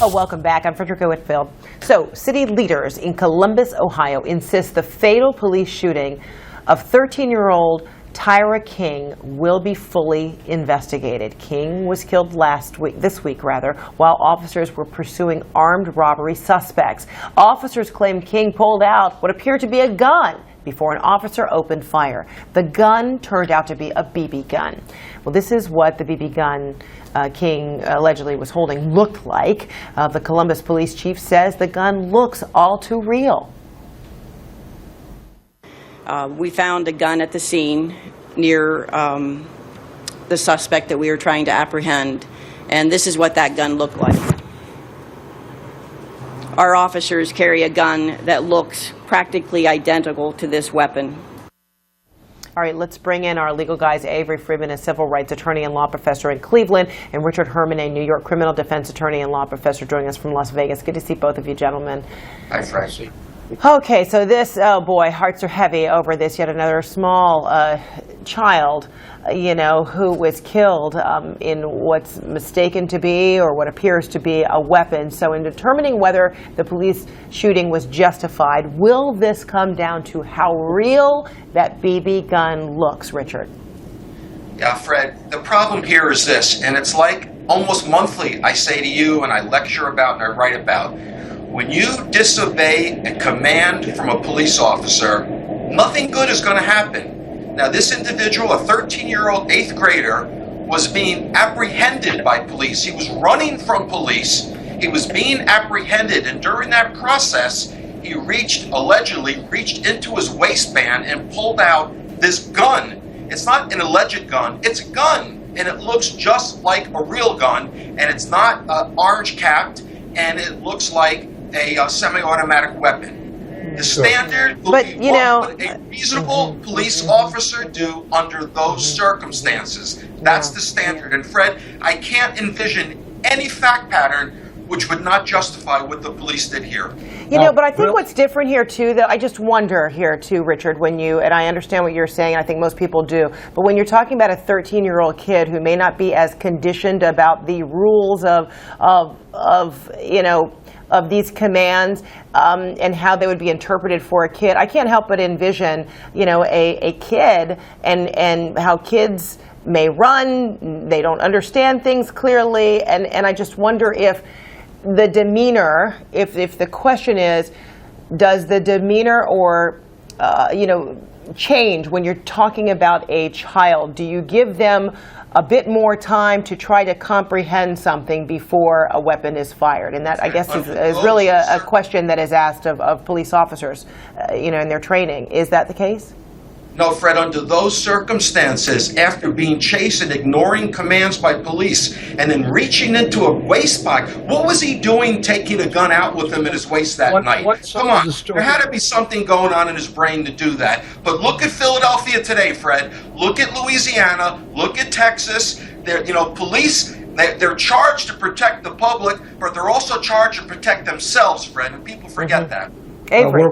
Oh, welcome back. I'm Frederica Whitfield. So, city leaders in Columbus, Ohio insist the fatal police shooting of 13-year-old TYREE King will be fully investigated. King was killed this week, while officers were pursuing armed robbery suspects. Officers claimed King pulled out what appeared to be a gun before an officer opened fire. The gun turned out to be a BB gun. Well, this is what the BB gun King allegedly was holding looked like. The Columbus police chief says the gun looks all too real. We found a gun at the scene near the suspect that we were trying to apprehend, and this is what that gun looked like. Our officers carry a gun that looks practically identical to this weapon. All right, let's bring in our legal guys, Avery Friedman, a civil rights attorney and law professor in Cleveland, and Richard Herman, a New York criminal defense attorney and law professor, joining us from Las Vegas. Good to see both of you gentlemen. Hi, Francie. Okay, so this, oh boy, hearts are heavy over this. Yet another small child, who was killed in what's mistaken to be or what appears to be a weapon. So in determining whether the police shooting was justified, will this come down to how real that BB gun looks, Richard? Yeah, Fred, the problem here is this, and it's like almost monthly I say to you and I lecture about and I write about. When you disobey a command from a police officer, nothing good is going to happen. Now, this individual, a 13-year-old 8th grader, was being apprehended by police. He was running from police. He was being apprehended, and during that process, he allegedly reached into his waistband and pulled out this gun. It's not an alleged gun, it's a gun, and it looks just like a real gun, and it's not orange capped, and it looks like a semi-automatic weapon. The standard will be what would a reasonable police officer do under those circumstances. That's the standard. And Fred, I can't envision any fact pattern which would not justify what the police did here. But I think what's different here too, though, I just wonder here too, Richard, and I understand what you're saying, and I think most people do, but when you're talking about a 13-year-old kid who may not be as conditioned about the rules of these commands and how they would be interpreted for a kid, I can't help but envision, a kid and how kids may run, they don't understand things clearly, and I just wonder if the demeanor, if the question is, does the demeanor or, change when you're talking about a child? Do you give them a bit more time to try to comprehend something before a weapon is fired? And that, I guess, is really a question that is asked of police officers, in their training. Is that the case? No, Fred, under those circumstances, after being chased and ignoring commands by police and then reaching into a waist pocket, what was he doing taking a gun out with him in his waist that night? Come on, there had to be something going on in his brain to do that. But look at Philadelphia today, Fred. Look at Louisiana. Look at Texas. Police, they're charged to protect the public, but they're also charged to protect themselves, Fred, and people forget that. Avery.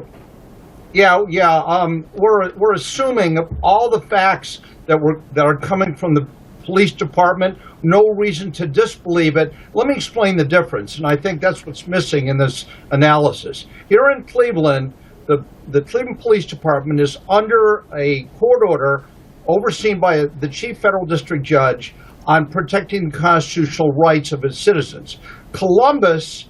We're assuming all the facts that are coming from the police department. No reason to disbelieve it. Let me explain the difference, and I think that's what's missing in this analysis. Here in Cleveland, the Cleveland Police Department is under a court order overseen by the chief federal district judge on protecting the constitutional rights of its citizens. Columbus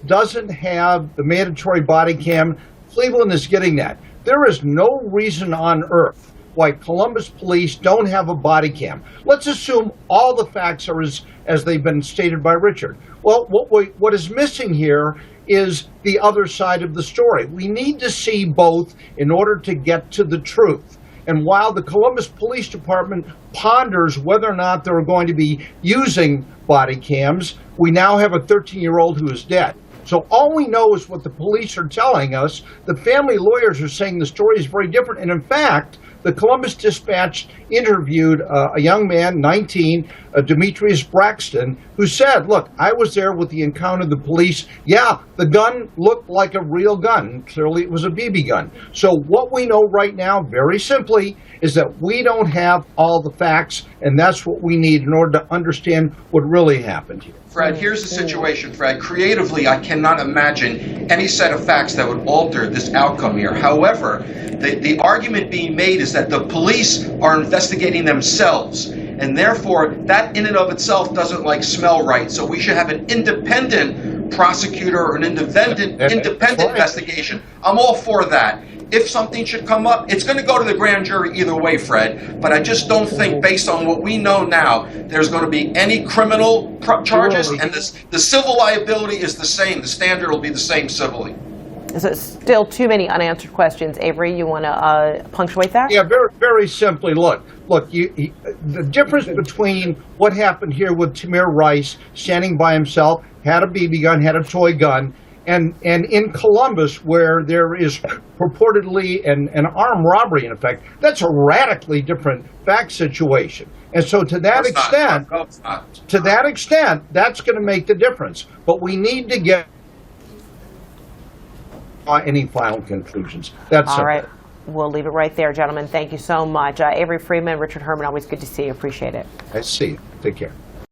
doesn't have the mandatory body cam. Cleveland is getting that. There is no reason on earth why Columbus police don't have a body cam. Let's assume all the facts are as they've been stated by Richard. Well, what is missing here is the other side of the story. We need to see both in order to get to the truth. And while the Columbus Police Department ponders whether or not they're going to be using body cams, we now have a 13-year-old who is dead. So all we know is what the police are telling us. The family lawyers are saying the story is very different. And in fact, the Columbus Dispatch interviewed a young man, 19, Demetrius Braxton, who said, look, I was there with the encounter of the police. Yeah, the gun looked like a real gun. Clearly it was a BB gun. So what we know right now, very simply, is that we don't have all the facts, and that's what we need in order to understand what really happened here. Fred, here's the situation, Fred. Creatively, I cannot imagine any set of facts that would alter this outcome here. However, the argument being made is that the police are investigating themselves, and therefore, that in and of itself doesn't smell right. So we should have an independent prosecutor or an independent investigation. I'm all for that. If something should come up, it's going to go to the grand jury either way, Fred. But I just don't think, based on what we know now, there's going to be any criminal charges, and the civil liability is the same. The standard will be the same civilly. So still too many unanswered questions. Avery, you want to punctuate that? Yeah, very, very simply, look, the difference between what happened here with Tamir Rice standing by himself, had a BB gun, had a toy gun, and in Columbus, where there is purportedly an armed robbery, in effect, that's a radically different fact situation. And so to that extent, that's going to make the difference. But we need to get any final conclusions. That's all simple. right. We'll leave it right there, gentlemen. Thank you so much. Avery Freeman, Richard Herman, always good to see you. Appreciate it. I see you. Take care.